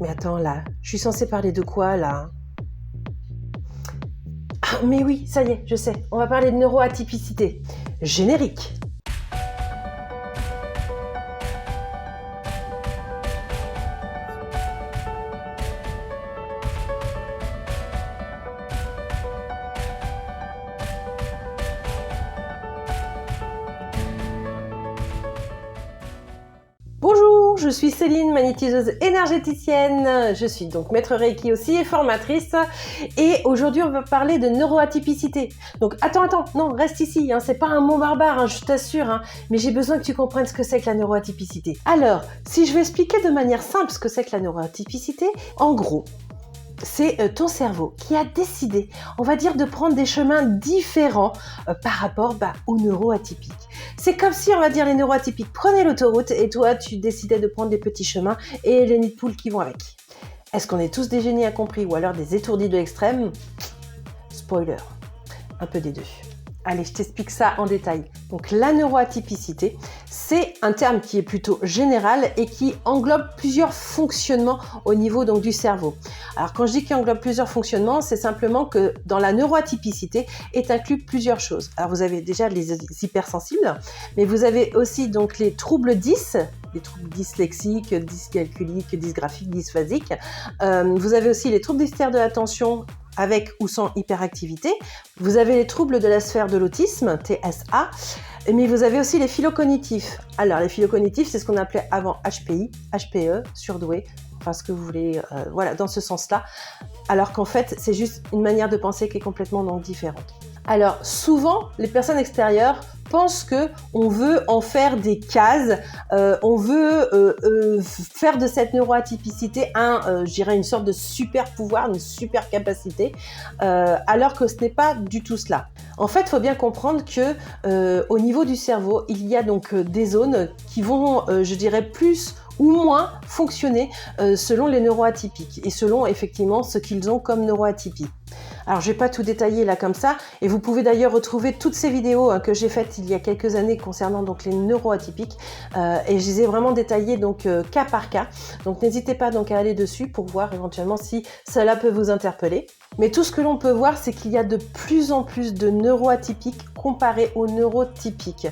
Mais attends, là, je suis censée parler de quoi, là? Ah, mais oui, ça y est, je sais. On va parler de neuroatypicité. Générique. Bonjour, je suis Céline, magnétiseuse énergéticienne. Je suis donc maître Reiki aussi et formatrice. Et aujourd'hui, on va parler de neuroatypicité. Donc attends, non, reste ici. C'est pas un mot barbare, je t'assure. Mais j'ai besoin que tu comprennes ce que c'est que la neuroatypicité. Alors, si je vais expliquer de manière simple ce que c'est que la neuroatypicité, en gros, c'est ton cerveau qui a décidé, on va dire, de prendre des chemins différents par rapport aux neuroatypiques. C'est comme si, on va dire, les neuroatypiques prenaient l'autoroute et toi, tu décidais de prendre des petits chemins et les nids de poules qui vont avec. Est-ce qu'on est tous des génies incompris ou alors des étourdis de l'extrême? Spoiler, un peu des deux. Allez, je t'explique ça en détail. Donc la neuroatypicité, c'est un terme qui est plutôt général et qui englobe plusieurs fonctionnements au niveau donc du cerveau. Alors quand je dis qu'il englobe plusieurs fonctionnements, c'est simplement que dans la neuroatypicité est inclus plusieurs choses. Alors vous avez déjà les hypersensibles, mais vous avez aussi donc les troubles 10, les troubles dyslexiques, dyscalculiques, dysgraphiques, dysphasiques. Vous avez aussi les troubles déficitaires de l'attention avec ou sans hyperactivité. Vous avez les troubles de la sphère de l'autisme, TSA, mais vous avez aussi les phylocognitifs. Alors, les phylocognitifs, c'est ce qu'on appelait avant HPI, HPE, surdoué, enfin ce que vous voulez, voilà, dans ce sens-là. Alors qu'en fait, c'est juste une manière de penser qui est complètement donc différente. Alors, souvent, les personnes extérieures pensent qu'on veut en faire des cases, on veut faire de cette neuroatypicité je dirais une sorte de super pouvoir, une super capacité, alors que ce n'est pas du tout cela. En fait, il faut bien comprendre que au niveau du cerveau, il y a donc des zones qui vont, je dirais, plus ou moins fonctionner selon les neuroatypiques et selon effectivement ce qu'ils ont comme neuroatypie. Alors, je ne vais pas tout détailler là comme ça, et vous pouvez d'ailleurs retrouver toutes ces vidéos que j'ai faites il y a quelques années concernant donc les neuroatypiques, et je les ai vraiment détaillées donc cas par cas. Donc, n'hésitez pas donc à aller dessus pour voir éventuellement si cela peut vous interpeller. Mais tout ce que l'on peut voir, c'est qu'il y a de plus en plus de neuroatypiques comparés aux neurotypiques.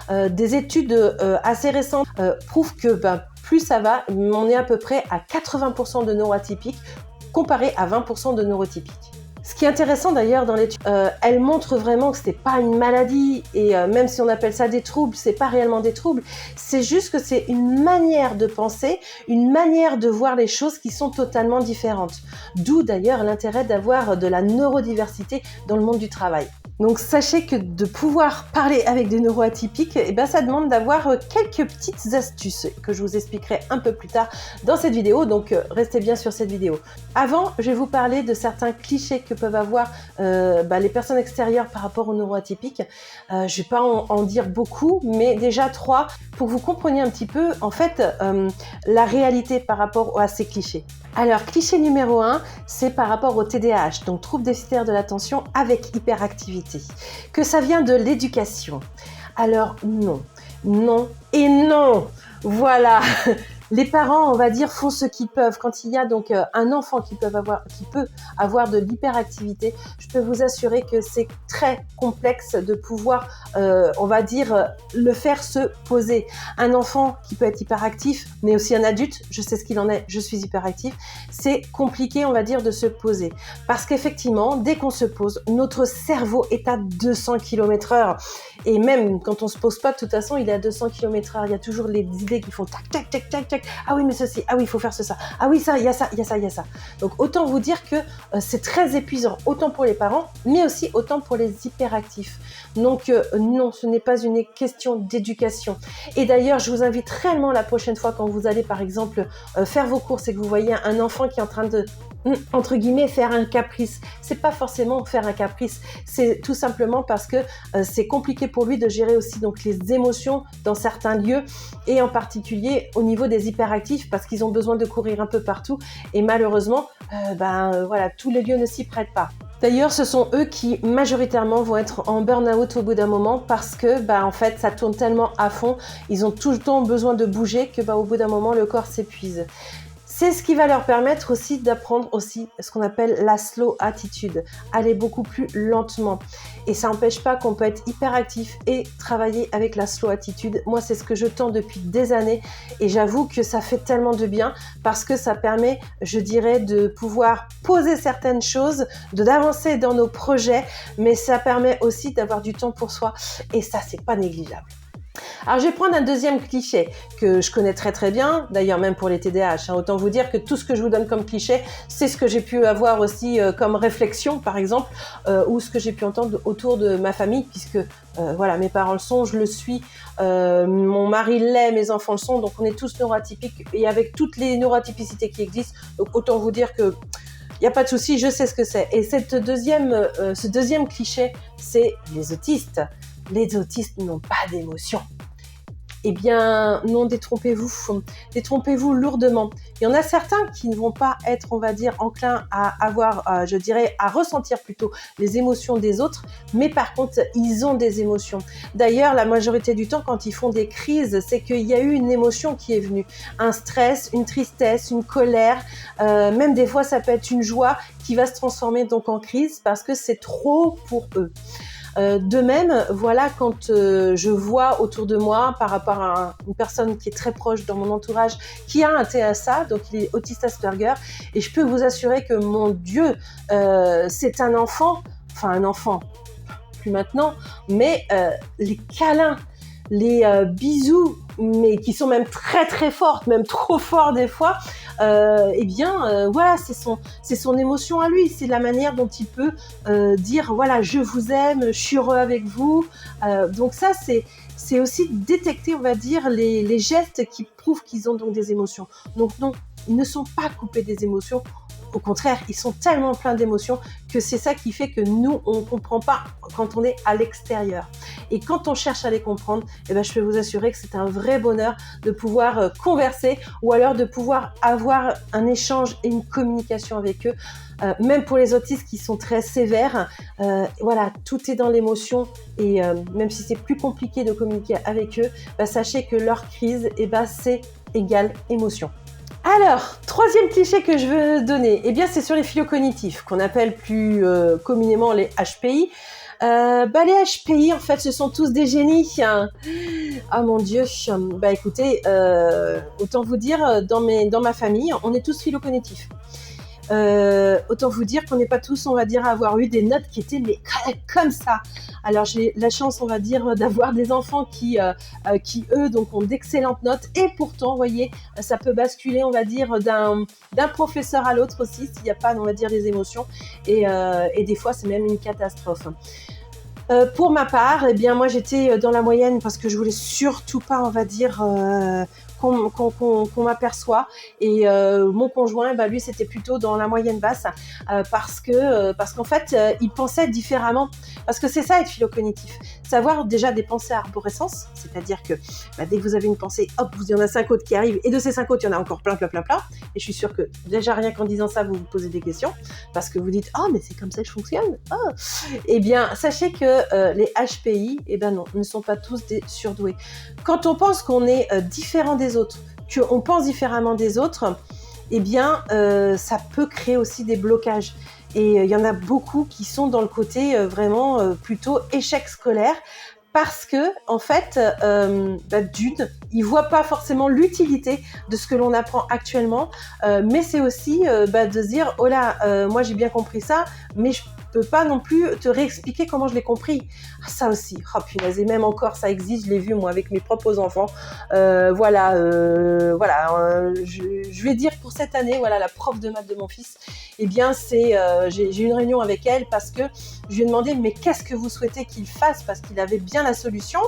Des études assez récentes prouvent que plus ça va, on est à peu près à 80% de neuroatypiques comparé à 20% de neurotypiques. Ce qui est intéressant d'ailleurs dans l'étude, elle montre vraiment que ce n'est pas une maladie et même si on appelle ça des troubles, c'est pas réellement des troubles, c'est juste que c'est une manière de penser, une manière de voir les choses qui sont totalement différentes. D'où d'ailleurs l'intérêt d'avoir de la neurodiversité dans le monde du travail. Donc sachez que de pouvoir parler avec des neuroatypiques, ça demande d'avoir quelques petites astuces que je vous expliquerai un peu plus tard dans cette vidéo, donc restez bien sur cette vidéo. Avant, je vais vous parler de certains clichés que peuvent avoir les personnes extérieures par rapport aux neuroatypiques. Je ne vais pas en dire beaucoup, mais déjà 3 pour que vous compreniez un petit peu en fait la réalité par rapport à ces clichés. Alors, cliché numéro 1, c'est par rapport au TDAH, donc trouble déficitaire de l'attention avec hyperactivité. Que ça vient de l'éducation. Alors, non et non. Voilà. Les parents, on va dire, font ce qu'ils peuvent. Quand il y a donc un enfant qui peut avoir de l'hyperactivité, je peux vous assurer que c'est très complexe de pouvoir, on va dire, le faire se poser. Un enfant qui peut être hyperactif, mais aussi un adulte, je sais ce qu'il en est, je suis hyperactif, c'est compliqué, on va dire, de se poser. Parce qu'effectivement, dès qu'on se pose, notre cerveau est à 200 km/h. Et même quand on se pose pas, de toute façon, il est à 200 km/h. Il y a toujours les idées qui font tac, tac, tac, tac, tac. Ah oui, mais ceci. Ah oui, il faut faire ça. Ah oui, ça, il y a ça. Donc, autant vous dire que c'est très épuisant, autant pour les parents, mais aussi autant pour les hyperactifs. Donc, non, ce n'est pas une question d'éducation. Et d'ailleurs, je vous invite réellement la prochaine fois quand vous allez, par exemple, faire vos courses et que vous voyez un enfant qui est en train de entre guillemets faire un caprice. C'est pas forcément faire un caprice, c'est tout simplement parce que c'est compliqué pour lui de gérer aussi donc les émotions dans certains lieux et en particulier au niveau des hyperactifs parce qu'ils ont besoin de courir un peu partout et malheureusement voilà, tous les lieux ne s'y prêtent pas. D'ailleurs, ce sont eux qui majoritairement vont être en burn-out au bout d'un moment parce que en fait ça tourne tellement à fond, ils ont tout le temps besoin de bouger que au bout d'un moment le corps s'épuise. C'est ce qui va leur permettre aussi d'apprendre aussi ce qu'on appelle la slow attitude, aller beaucoup plus lentement. Et ça n'empêche pas qu'on peut être hyperactif et travailler avec la slow attitude. Moi, c'est ce que je tends depuis des années et j'avoue que ça fait tellement de bien parce que ça permet, je dirais, de pouvoir poser certaines choses, d'avancer dans nos projets, mais ça permet aussi d'avoir du temps pour soi et ça, c'est pas négligeable. Alors, je vais prendre un deuxième cliché que je connais très très bien, d'ailleurs même pour les TDAH. Autant vous dire que tout ce que je vous donne comme cliché, c'est ce que j'ai pu avoir aussi comme réflexion, par exemple, ou ce que j'ai pu entendre autour de ma famille, puisque voilà, mes parents le sont, je le suis, mon mari l'est, mes enfants le sont, donc on est tous neuroatypiques et avec toutes les neuroatypicités qui existent. Donc autant vous dire que il n'y a pas de souci, je sais ce que c'est. Et ce deuxième cliché, c'est les autistes. Les autistes n'ont pas d'émotion. Eh bien, non, détrompez-vous lourdement. Il y en a certains qui ne vont pas être, on va dire, enclins à avoir, je dirais, à ressentir plutôt les émotions des autres, mais par contre, ils ont des émotions. D'ailleurs, la majorité du temps, quand ils font des crises, c'est qu'il y a eu une émotion qui est venue. Un stress, une tristesse, une colère, même des fois, ça peut être une joie qui va se transformer donc en crise parce que c'est trop pour eux. De même, voilà, quand je vois autour de moi, par rapport à une personne qui est très proche dans mon entourage, qui a un TSA, donc il est autiste Asperger, et je peux vous assurer que, mon Dieu, c'est un enfant, plus maintenant, mais les câlins, les bisous, mais qui sont même très très fortes, même trop forts des fois, voilà, c'est son émotion à lui, c'est la manière dont il peut dire voilà, je vous aime, je suis heureux avec vous. Donc ça, c'est aussi détecter, on va dire, les gestes qui prouvent qu'ils ont donc des émotions. Donc non, ils ne sont pas coupés des émotions. Au contraire, ils sont tellement pleins d'émotions que c'est ça qui fait que nous, on ne comprend pas quand on est à l'extérieur. Et quand on cherche à les comprendre, je peux vous assurer que c'est un vrai bonheur de pouvoir converser ou alors de pouvoir avoir un échange et une communication avec eux. Même pour les autistes qui sont très sévères, voilà, tout est dans l'émotion et même si c'est plus compliqué de communiquer avec eux, sachez que leur crise, c'est égal émotion. Alors, troisième cliché que je veux donner, c'est sur les phylocognitifs, qu'on appelle plus communément les HPI. Les HPI, en fait, ce sont tous des génies. Ah mon Dieu. Écoutez, autant vous dire, dans ma famille, on est tous phylocognitifs. Autant vous dire qu'on n'est pas tous, on va dire, à avoir eu des notes qui étaient comme ça. Alors j'ai la chance, on va dire, d'avoir des enfants qui eux, donc ont d'excellentes notes et pourtant, vous voyez, ça peut basculer, on va dire, d'un professeur à l'autre aussi s'il n'y a pas, on va dire, les émotions et des fois c'est même une catastrophe. Pour ma part, moi j'étais dans la moyenne parce que je voulais surtout pas, on va dire, qu'on m'aperçoit et mon conjoint, lui c'était plutôt dans la moyenne basse parce qu'en fait il pensait différemment, parce que c'est ça être phylocognitif, savoir déjà des pensées à arborescence, c'est-à-dire que dès que vous avez une pensée, hop, il y en a 5 autres qui arrivent et de ces 5 autres il y en a encore plein et je suis sûre que déjà rien qu'en disant ça vous vous posez des questions parce que vous dites mais c'est comme ça que je fonctionne. Sachez que les HPI non, ne sont pas tous des surdoués. Quand on pense qu'on est différent des autres, qu'on pense différemment des autres, ça peut créer aussi des blocages. Et il y en a beaucoup qui sont dans le côté vraiment plutôt échec scolaire, parce que en fait, ils voient pas forcément l'utilité de ce que l'on apprend actuellement, mais c'est aussi de se dire oh là, moi j'ai bien compris ça, mais je peux pas non plus te réexpliquer comment je l'ai compris. Ça aussi, punaise, et même encore ça existe, je l'ai vu moi avec mes propres enfants. Je vais dire pour cette année, voilà, la prof de maths de mon fils, j'ai eu une réunion avec elle parce que je lui ai demandé mais qu'est-ce que vous souhaitez qu'il fasse, parce qu'il avait bien la solution,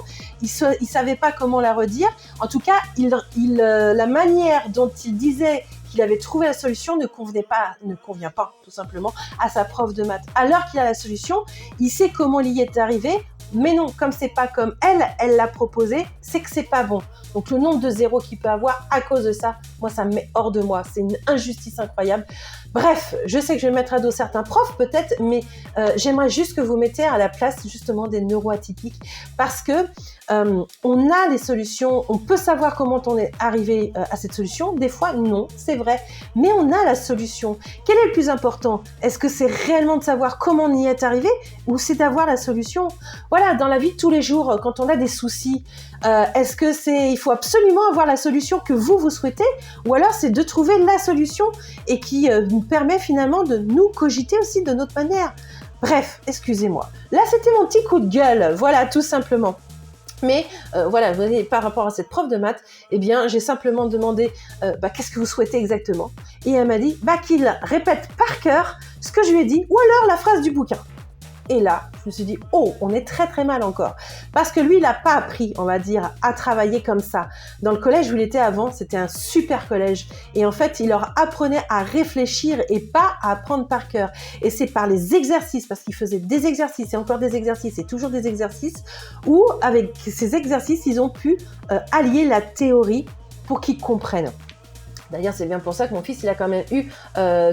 il savait pas comment la redire. En tout cas, la manière dont il disait qu'il avait trouvé la solution ne convient pas tout simplement à sa prof de maths. Alors qu'il a la solution, il sait comment il y est arrivé, Mais non, comme c'est pas comme elle l'a proposé, c'est que c'est pas bon. Donc le nombre de zéros qu'il peut avoir à cause de ça, moi ça me met hors de moi. C'est une injustice incroyable. Bref, je sais que je vais mettre à dos certains profs peut-être, mais j'aimerais juste que vous mettiez à la place justement des neuroatypiques, parce que on a les solutions, on peut savoir comment on est arrivé à cette solution. Des fois, non, c'est vrai, mais on a la solution. Quel est le plus important? Est-ce que c'est réellement de savoir comment on y est arrivé, ou c'est d'avoir la solution? Voilà, dans la vie de tous les jours, quand on a des soucis, est-ce que il faut absolument avoir la solution que vous souhaitez, ou alors c'est de trouver la solution et qui nous permet finalement de nous cogiter aussi de notre manière. Bref, excusez-moi. Là, c'était mon petit coup de gueule, voilà, tout simplement. Mais voilà, vous voyez, par rapport à cette prof de maths, eh bien, j'ai simplement demandé qu'est-ce que vous souhaitez exactement. Et elle m'a dit qu'il répète par cœur ce que je lui ai dit, ou alors la phrase du bouquin. Et là, je me suis dit, oh, on est très très mal encore. Parce que lui, il n'a pas appris, on va dire, à travailler comme ça. Dans le collège où il était avant, c'était un super collège. Et en fait, il leur apprenait à réfléchir et pas à apprendre par cœur. Et c'est par les exercices, parce qu'il faisait des exercices et encore des exercices et toujours des exercices, où avec ces exercices, ils ont pu allier la théorie pour qu'ils comprennent. D'ailleurs, c'est bien pour ça que mon fils, il a quand même eu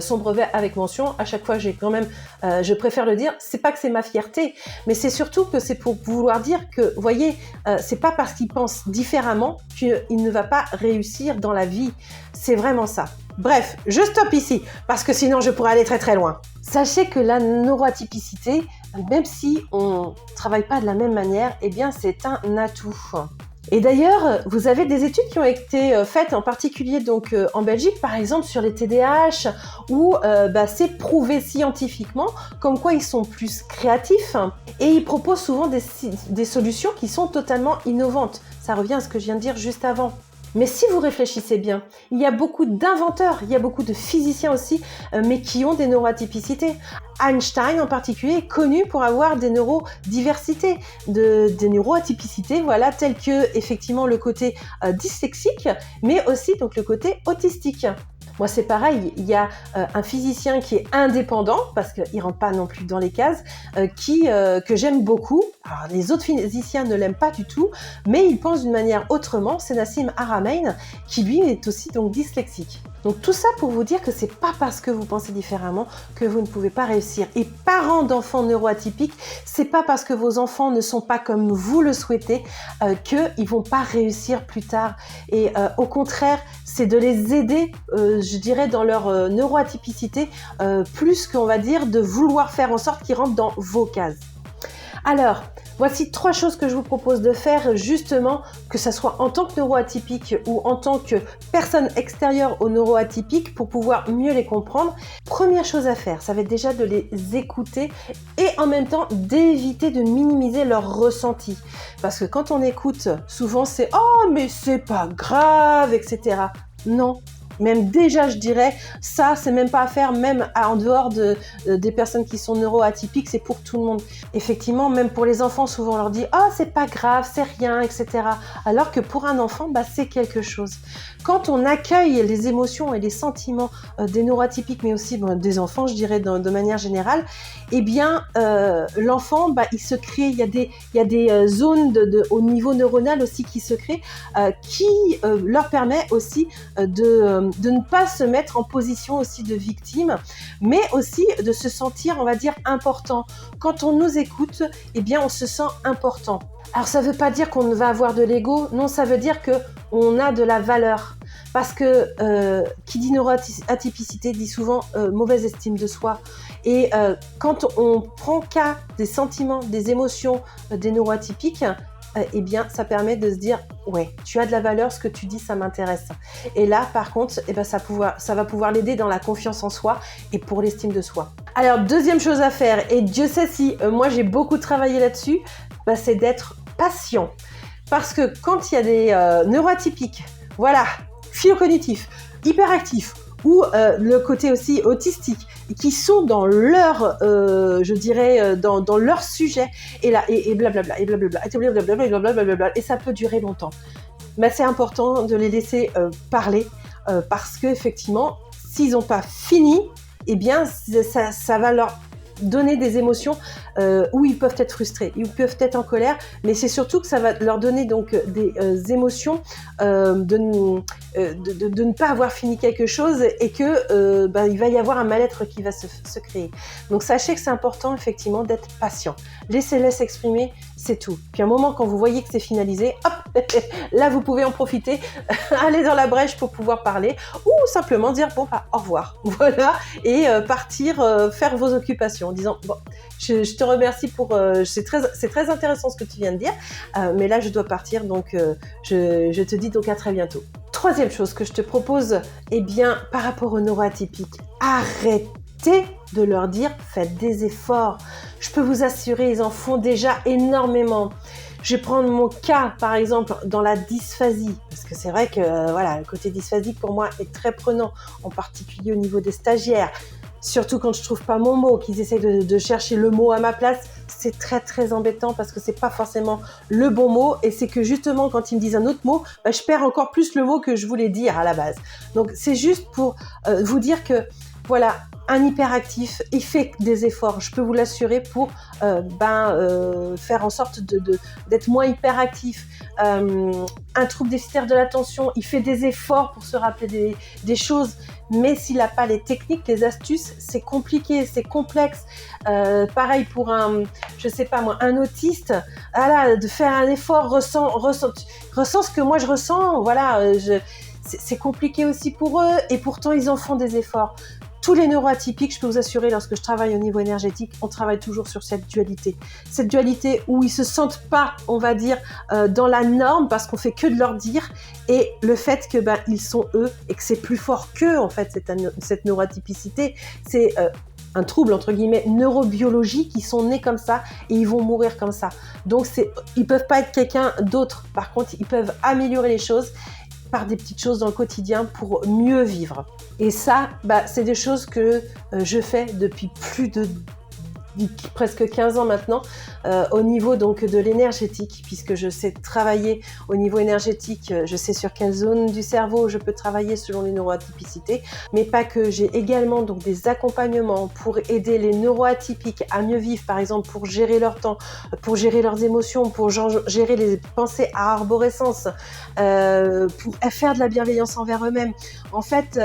son brevet avec mention. À chaque fois, j'ai quand même, je préfère le dire, c'est pas que c'est ma fierté, mais c'est surtout que c'est pour vouloir dire que, vous voyez, c'est pas parce qu'il pense différemment qu'il ne va pas réussir dans la vie. C'est vraiment ça. Bref, je stoppe ici, parce que sinon, je pourrais aller très très loin. Sachez que la neuroatypicité, même si on travaille pas de la même manière, eh bien, c'est un atout. Et d'ailleurs, vous avez des études qui ont été faites, en particulier donc en Belgique, par exemple sur les TDAH, où c'est prouvé scientifiquement comme quoi ils sont plus créatifs et ils proposent souvent des solutions qui sont totalement innovantes. Ça revient à ce que je viens de dire juste avant. Mais si vous réfléchissez bien, il y a beaucoup d'inventeurs, il y a beaucoup de physiciens aussi, mais qui ont des neuroatypicités. Einstein en particulier est connu pour avoir des neurodiversités, des neuroatypicités, voilà, telles que effectivement le côté dyslexique, mais aussi donc le côté autistique. Moi, c'est pareil, il y a un physicien qui est indépendant, parce qu'il ne rentre pas non plus dans les cases, que j'aime beaucoup. Alors, les autres physiciens ne l'aiment pas du tout, mais il pense d'une manière autrement. C'est Nassim Haramein, qui lui est aussi donc dyslexique. Donc tout ça pour vous dire que c'est pas parce que vous pensez différemment que vous ne pouvez pas réussir. Et parents d'enfants neuroatypiques, c'est pas parce que vos enfants ne sont pas comme vous le souhaitez qu'ils vont pas réussir plus tard. Et au contraire, c'est de les aider, je dirais, dans leur neuroatypicité, plus qu'on va dire de vouloir faire en sorte qu'ils rentrent dans vos cases. Alors, voici 3 choses que je vous propose de faire, justement, que ce soit en tant que neuroatypique ou en tant que personne extérieure aux neuroatypiques, pour pouvoir mieux les comprendre. Première chose à faire, ça va être déjà de les écouter et en même temps d'éviter de minimiser leurs ressentis. Parce que quand on écoute, souvent c'est « Oh, mais c'est pas grave », etc. Non. Même déjà, je dirais, ça, c'est même pas à faire, même en dehors des personnes qui sont neuroatypiques, c'est pour tout le monde. Effectivement, même pour les enfants, souvent on leur dit « Oh, c'est pas grave, c'est rien, etc. » Alors que pour un enfant, c'est quelque chose. Quand on accueille les émotions et les sentiments des neuroatypiques, mais aussi des enfants, je dirais, de manière générale, eh bien, l'enfant, il se crée, il y a des zones au niveau neuronal aussi qui se créent, qui leur permet aussi de ne pas se mettre en position aussi de victime, mais aussi de se sentir, on va dire, important. Quand on nous écoute, eh bien, on se sent important. Alors, ça ne veut pas dire qu'on va avoir de l'ego, non, ça veut dire qu'on a de la valeur. Parce que qui dit neuroatypicité dit souvent mauvaise estime de soi. Et quand on prend cas des sentiments, des émotions des neuroatypiques, eh bien, ça permet de se dire « Ouais, tu as de la valeur, ce que tu dis, ça m'intéresse. » Et là, par contre, ça va pouvoir l'aider dans la confiance en soi et pour l'estime de soi. Alors, deuxième chose à faire, et Dieu sait si moi j'ai beaucoup travaillé là-dessus, c'est d'être patient. Parce que quand il y a des neuroatypiques, voilà, phylocognitifs, hyperactifs, ou le côté aussi autistique, qui sont dans leur, je dirais, dans leur sujet, et là, et blablabla, et blablabla, et blablabla, et blablabla, et ça peut durer longtemps. Mais c'est important de les laisser parler, parce qu'effectivement, s'ils n'ont pas fini, eh bien, ça va leur donner des émotions où ils peuvent être frustrés, ils peuvent être en colère, mais c'est surtout que ça va leur donner donc des émotions de ne pas avoir fini quelque chose et que il va y avoir un mal-être qui va se créer. Donc sachez que c'est important effectivement d'être patient. Laissez-les s'exprimer, c'est tout. Puis à un moment quand vous voyez que c'est finalisé, hop, là vous pouvez en profiter, aller dans la brèche pour pouvoir parler ou simplement dire bon bah au revoir, voilà, et partir faire vos occupations en disant bon, je te remercie pour c'est très intéressant ce que tu viens de dire, mais là je dois partir, donc je te dis donc à très bientôt. Troisième chose que je te propose, eh bien par rapport aux neuroatypiques, arrêtez de leur dire faites des efforts. Je peux vous assurer, ils en font déjà énormément. Je vais prendre mon cas, par exemple, dans la dysphasie, parce que c'est vrai que le côté dysphasique pour moi est très prenant, en particulier au niveau des stagiaires. Surtout quand je trouve pas mon mot, qu'ils essaient de chercher le mot à ma place, c'est très très embêtant parce que c'est pas forcément le bon mot et c'est que justement quand ils me disent un autre mot, je perds encore plus le mot que je voulais dire à la base. Donc c'est juste pour vous dire que voilà, un hyperactif, il fait des efforts, je peux vous l'assurer, pour faire en sorte d'être moins hyperactif. Un trouble déficitaire de l'attention, il fait des efforts pour se rappeler des choses, mais s'il n'a pas les techniques, les astuces, c'est compliqué, c'est complexe. Pareil pour un autiste, de faire un effort, ressent ce que moi je ressens, c'est compliqué aussi pour eux, et pourtant ils en font des efforts. Tous les neuroatypiques, je peux vous assurer, lorsque je travaille au niveau énergétique, on travaille toujours sur cette dualité. Cette dualité où ils se sentent pas, on va dire, dans la norme parce qu'on fait que de leur dire, et le fait que ils sont eux et que c'est plus fort qu'eux, en fait, cette neuroatypicité, c'est un trouble, entre guillemets, neurobiologique. Ils sont nés comme ça et ils vont mourir comme ça. Donc, ils peuvent pas être quelqu'un d'autre. Par contre, ils peuvent améliorer les choses par des petites choses dans le quotidien pour mieux vivre. Et ça, c'est des choses que je fais depuis presque 15 ans maintenant, au niveau donc de l'énergétique, puisque je sais travailler au niveau énergétique, je sais sur quelle zone du cerveau je peux travailler selon les neuroatypicités, mais pas que. J'ai également donc des accompagnements pour aider les neuroatypiques à mieux vivre, par exemple pour gérer leur temps, pour gérer leurs émotions, pour gérer les pensées à arborescence, pour faire de la bienveillance envers eux-mêmes. En fait,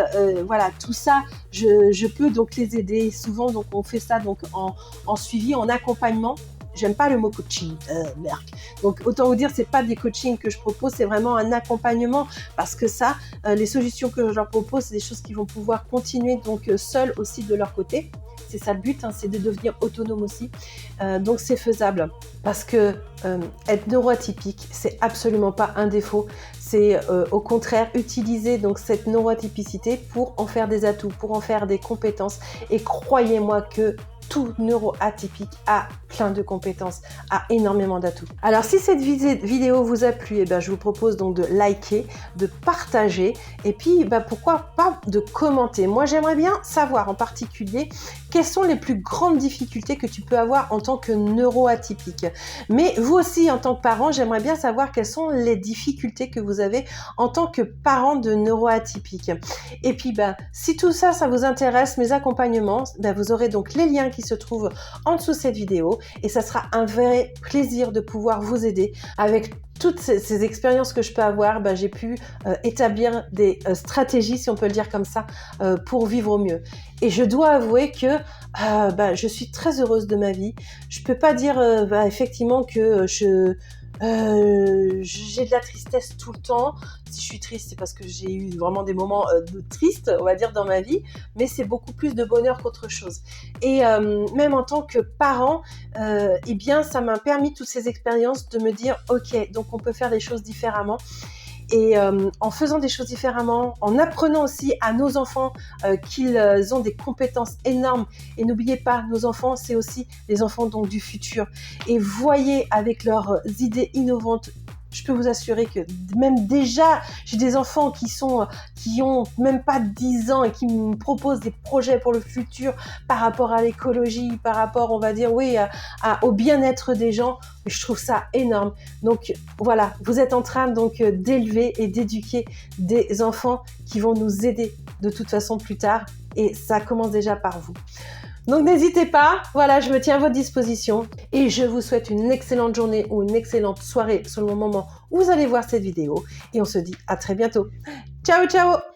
tout ça, je peux donc les aider. Souvent, donc on fait ça donc en suivi, en accompagnement. J'aime pas le mot coaching, merde. Donc autant vous dire, c'est pas des coachings que je propose, c'est vraiment un accompagnement, parce que ça, les solutions que je leur propose, c'est des choses qui vont pouvoir continuer donc seules aussi de leur côté. C'est ça le but, c'est de devenir autonome aussi. Donc c'est faisable, parce que être neuroatypique, c'est absolument pas un défaut. C'est au contraire utiliser donc cette neuroatypicité pour en faire des atouts, pour en faire des compétences. Et croyez-moi que tout neuroatypique a plein de compétences, a énormément d'atouts. Alors si cette vidéo vous a plu, je vous propose donc de liker, de partager, et puis pourquoi pas de commenter. Moi j'aimerais bien savoir en particulier quelles sont les plus grandes difficultés que tu peux avoir en tant que neuroatypique. Mais vous aussi en tant que parent, j'aimerais bien savoir quelles sont les difficultés que vous avez en tant que parent de neuroatypique. Et puis si tout ça, ça vous intéresse, mes accompagnements, vous aurez donc les liens qui se trouvent en dessous de cette vidéo, et ça sera un vrai plaisir de pouvoir vous aider avec toutes ces expériences que je peux avoir. J'ai pu établir des stratégies, si on peut le dire comme ça, pour vivre au mieux. Et je dois avouer que je suis très heureuse de ma vie. Je peux pas dire effectivement que j'ai de la tristesse tout le temps. Si je suis triste, c'est parce que j'ai eu vraiment des moments tristes, on va dire, dans ma vie, mais c'est beaucoup plus de bonheur qu'autre chose. Et même en tant que parent, ça m'a permis, toutes ces expériences, de me dire ok, donc on peut faire les choses différemment. Et en faisant des choses différemment, en apprenant aussi à nos enfants qu'ils ont des compétences énormes. Et n'oubliez pas, nos enfants, c'est aussi les enfants donc du futur. Et voyez, avec leurs idées innovantes, je peux vous assurer que même déjà, j'ai des enfants qui ont même pas 10 ans et qui me proposent des projets pour le futur par rapport à l'écologie, par rapport, on va dire, au bien-être des gens. Je trouve ça énorme. Donc voilà, vous êtes en train donc d'élever et d'éduquer des enfants qui vont nous aider de toute façon plus tard, et ça commence déjà par vous. Donc n'hésitez pas, voilà, je me tiens à votre disposition et je vous souhaite une excellente journée ou une excellente soirée selon le moment où vous allez voir cette vidéo et on se dit à très bientôt. Ciao, ciao!